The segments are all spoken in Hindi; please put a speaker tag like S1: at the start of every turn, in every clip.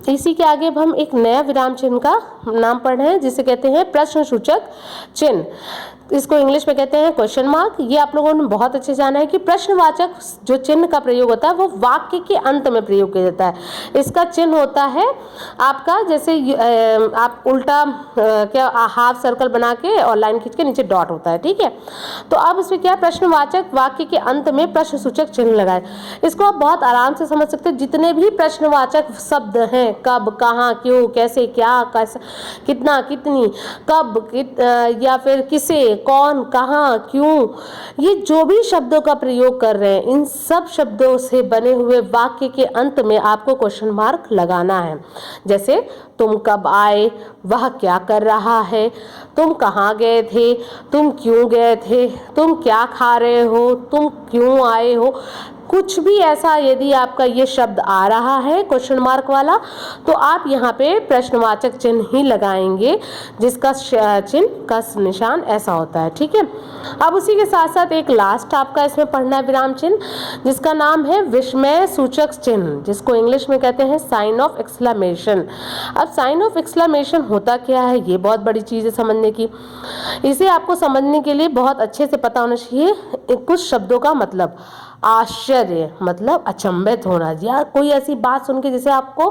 S1: इसी के आगे अब हम एक नया विराम चिन्ह का नाम पढ़ रहे हैं जिसे कहते हैं प्रश्न सूचक चिन्ह। इसको इंग्लिश में कहते हैं क्वेश्चन मार्क। ये आप लोगों ने बहुत अच्छे जाना है कि प्रश्नवाचक जो चिन्ह का प्रयोग होता है वो वाक्य के अंत में प्रयोग किया जाता है। इसका चिन्ह होता है आपका, जैसे आप उल्टा क्या हाफ सर्कल बना के और लाइन खींच के नीचे डॉट होता है, ठीक है। तो अब इसमें क्या, प्रश्नवाचक वाक्य के अंत में प्रश्न सूचक चिन्ह लगाए। इसको आप बहुत आराम से समझ सकते हैं। जितने भी प्रश्नवाचक शब्द हैं, कब, कहाँ, क्यों, कैसे, क्या, कैसे, कितना, कितनी, कब, या फिर किसे, कौन, कहाँ, क्यों, ये जो भी शब्दों का प्रयोग कर रहे हैं, इन सब शब्दों से बने हुए वाक्य के अंत में आपको क्वेश्चन मार्क लगाना है। जैसे तुम कब आए, वह क्या कर रहा है, तुम कहाँ गए थे, तुम क्यों गए थे, तुम क्या खा रहे हो, तुम क्यों आए हो। कुछ भी ऐसा यदि आपका ये शब्द आ रहा है क्वेश्चन मार्क वाला, तो आप यहाँ पे प्रश्नवाचक चिन्ह ही लगाएंगे, जिसका चिन्ह का निशान ऐसा होता है, ठीक है। अब उसी के साथ साथ एक लास्ट आपका इसमें पढ़ना है विराम चिन्ह, जिसका नाम है विस्मय सूचक चिन्ह, जिसको इंग्लिश में कहते हैं साइन ऑफ एक्सक्लेमेशन। अब साइन ऑफ एक्सक्लेमेशन होता क्या है, ये बहुत बड़ी चीज़ है समझने की। इसे आपको समझने के लिए बहुत अच्छे से पता होना चाहिए कुछ शब्दों का मतलब। आश्चर्य मतलब अचंभित होना, या कोई ऐसी बात सुन के जिसे आपको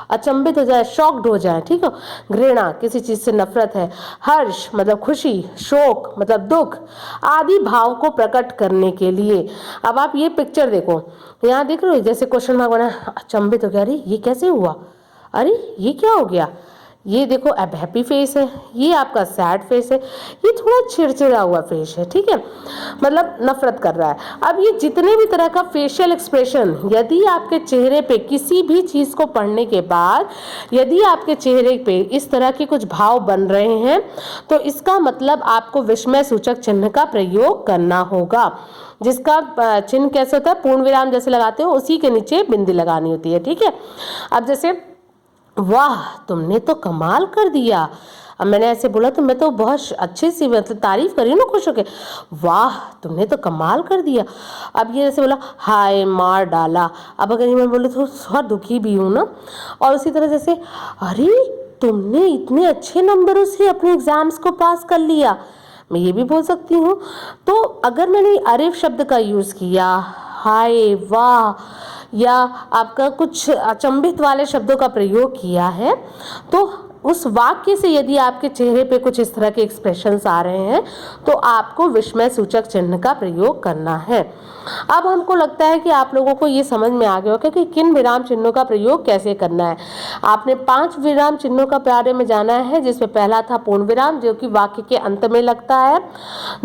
S1: अचंभित हो जाए, शॉक्ड हो जाए, ठीक है। घृणा, किसी चीज से नफरत है। हर्ष मतलब खुशी, शोक मतलब दुख आदि भाव को प्रकट करने के लिए। अब आप ये पिक्चर देखो, यहाँ देख रहे हो जैसे क्वेश्चन मार्क बना, अचंभित हो गया, अरे ये कैसे हुआ, अरे ये क्या हो गया। ये देखो अब हैप्पी फेस है, ये आपका सैड फेस है, ये थोड़ा चिड़चिड़ा हुआ फेस है, ठीक है, मतलब नफरत कर रहा है। अब ये जितने भी तरह का फेशियल एक्सप्रेशन, यदि आपके चेहरे पे किसी भी चीज को पढ़ने के बाद यदि आपके चेहरे पे इस तरह के कुछ भाव बन रहे हैं, तो इसका मतलब आपको विस्मय सूचक चिन्ह का प्रयोग करना होगा, जिसका चिन्ह कैसे होता है, पूर्ण विराम जैसे लगाते हो उसी के नीचे बिंदी लगानी होती है, ठीक है। अब जैसे वाह तुमने तो कमाल कर दिया, अब मैंने ऐसे बोला तो मैं तो बहुत अच्छे से मतलब तारीफ करी ना खुश होके, वाह तुमने तो कमाल कर दिया। अब ये जैसे बोला हाय मार डाला, अब अगर मैं बोलूँ तो थोड़ा दुखी भी हूँ ना। और उसी तरह जैसे अरे तुमने इतने अच्छे नंबरों से अपने एग्जाम्स को पास कर लिया, मैं ये भी बोल सकती हूँ। तो अगर मैंने अरे शब्द का यूज़ किया, हाय, वाह, या आपका कुछ अचंभित वाले शब्दों का प्रयोग किया है, तो उस वाक्य से यदि आपके चेहरे पे कुछ इस तरह के एक्सप्रेशंस आ रहे हैं, तो आपको विस्मय सूचक चिन्ह का प्रयोग करना है। अब हमको लगता है कि आप लोगों को ये समझ में आ गया होगा कि किन विराम चिन्हों का प्रयोग कैसे करना है। आपने 5 विराम चिन्हों का बारे में जाना है, जिसमें पहला था पूर्ण विराम, जो कि वाक्य के अंत में लगता है।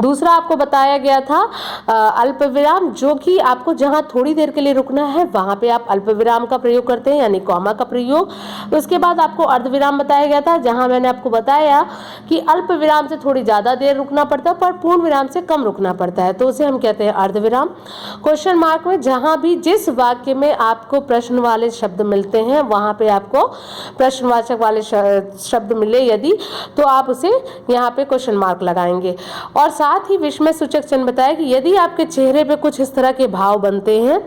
S1: दूसरा आपको बताया गया था अल्प विराम, जो कि आपको जहाँ थोड़ी देर के लिए रुकना है वहाँ पे आप अल्प विराम का प्रयोग करते हैं, यानी कॉमा का प्रयोग। उसके बाद आपको अर्ध विराम बताया गया था, जहाँ मैंने आपको बताया कि अल्प विराम से थोड़ी ज़्यादा देर रुकना पड़ता है पर पूर्ण विराम से कम रुकना पड़ता है, तो उसे हम कहते हैं अर्ध विराम। क्वेश्चन मार्क में जहां भी जिस वाक्य में आपको प्रश्न वाले शब्द मिलते हैं वहां पे आपको प्रश्नवाचक वाले शब्द मिले यदि, तो आप उसे यहाँ पे क्वेश्चन मार्क लगाएंगे। और साथ ही विस्मय सूचक चिन्ह बताया कि यदि आपके चेहरे पे कुछ इस तरह के भाव बनते हैं,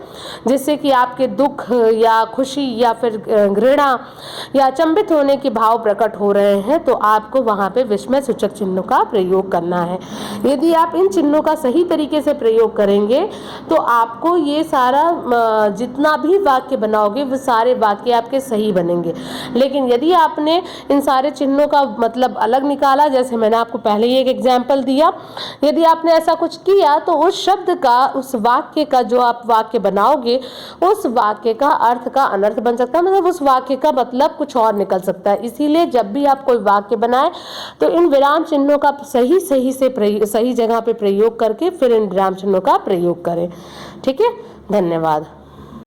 S1: जिससे कि आपके दुख या खुशी या फिर घृणा या अचंभित होने के भाव प्रकट हो रहे हैं, तो आपको वहां पे विस्मय सूचक चिन्हों का प्रयोग करना है। यदि आप इन चिन्हों का सही तरीके से प्रयोग करेंगे तो आपको ये सारा जितना भी वाक्य बनाओगे वो सारे वाक्य आपके सही बनेंगे। लेकिन यदि आपने इन सारे चिन्हों का मतलब अलग निकाला, जैसे मैंने आपको पहले ही एक एग्जाम्पल दिया, यदि आपने ऐसा कुछ किया तो उस शब्द का, उस वाक्य का जो आप वाक्य बनाओगे, उस वाक्य का अर्थ का अनर्थ बन सकता है, मतलब उस वाक्य का मतलब कुछ और निकल सकता है। इसीलिए जब भी आप कोई वाक्य बनाए तो इन विराम चिन्हों का सही जगह पे प्रयोग करके फिर इन विराम चिन्हों का प्रयोग करें। ठीक है, धन्यवाद।